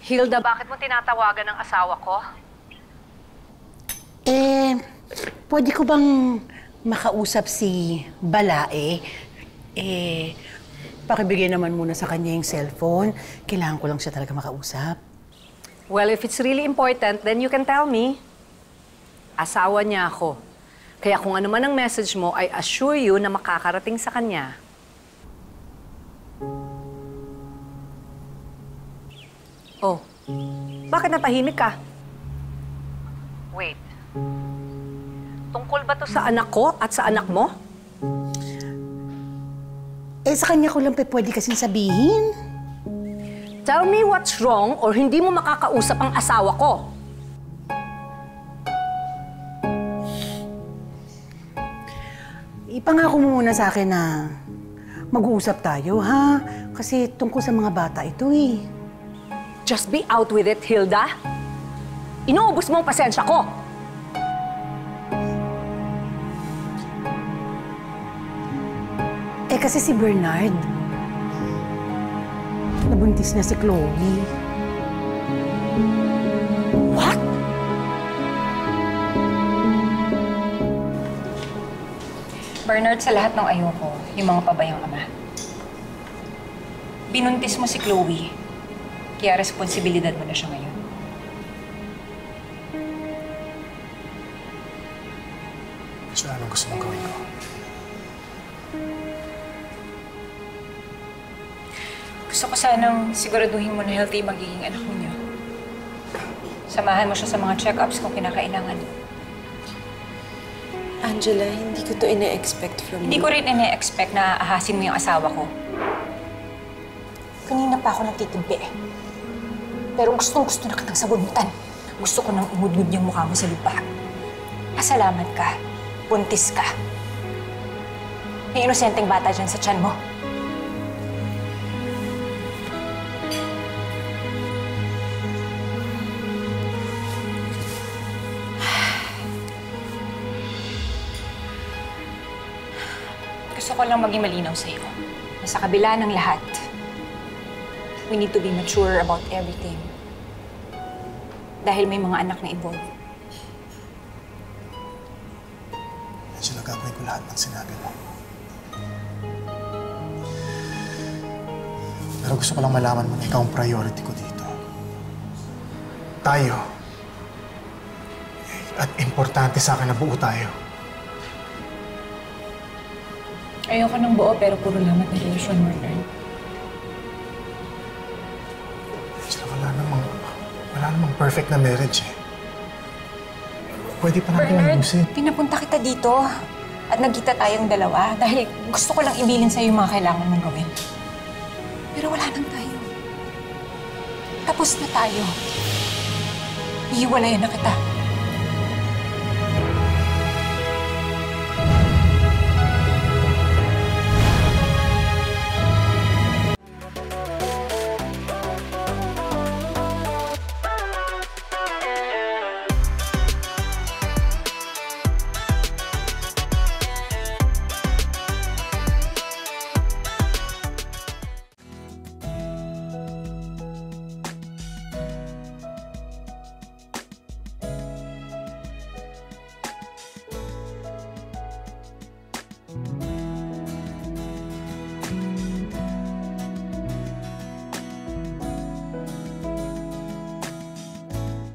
Hilda, bakit mo tinatawagan ng asawa ko? Pwede ko bang makausap si Balae? Pakibigay naman muna sa kanya yung cellphone. Kailangan ko lang siya talaga makausap. Well, if it's really important, then you can tell me. Asawa niya ako. Kaya kung ano man ang message mo, I assure you na makakarating sa kanya. Oh, bakit natahimik ka? Wait. Tungkol ba to sa anak ko at sa anak mo? Sa kanya ko lang pwede kasing sabihin. Tell me what's wrong or hindi mo makakausap ang asawa ko. Ipangako mo muna sa akin na mag-uusap tayo, ha? Kasi tungkol sa mga bata ito, eh. Just be out with it, Hilda. Inuubos mo ang pasensya ko. Kasi si Bernard, nabuntis na si Chloe. What? Bernard, sa lahat ng ayoko, yung mga pabayang ama. Binuntis mo si Chloe, kaya responsibilidad mo na siya ngayon. So, anong gusto mong gawin ko? Gusto ko sanang siguraduhin mo na healthy magiging anak ninyo. Samahan mo siya sa mga check-ups kung kinakailangan. Angela, hindi ko to ine-expect from you. Hindi ko rin ine-expect na aahasin mo yung asawa ko. Kanina pa ako nagtitimpi eh. Pero gustong-gusto na kitang sabunutan. Gusto ko nang umudmud yung mukha mo sa lupa. Pasalamat ka. Buntis ka. May inosenteng bata dyan sa tiyan mo. Gusto ko lang maging malinaw sa'yo na sa kabila ng lahat, we need to be mature about everything. Dahil may mga anak na involved. Angela, gagawin ko lahat ng sinabi mo. Pero gusto ko lang malaman mo na ikaw ang priority ko dito. Tayo. At importante sa akin na buo tayo. Ayoko ng buo pero puro lamat na relasyon, Bernard. Angela, wala namang perfect na marriage eh. Pwede pa natin ayusin. Pinapunta kita dito at nagkita tayong dalawa dahil gusto ko lang ibilin sa'yo yung mga kailangan mong gawin. Pero wala nang tayo. Tapos na tayo. Ihiwalayan na kita.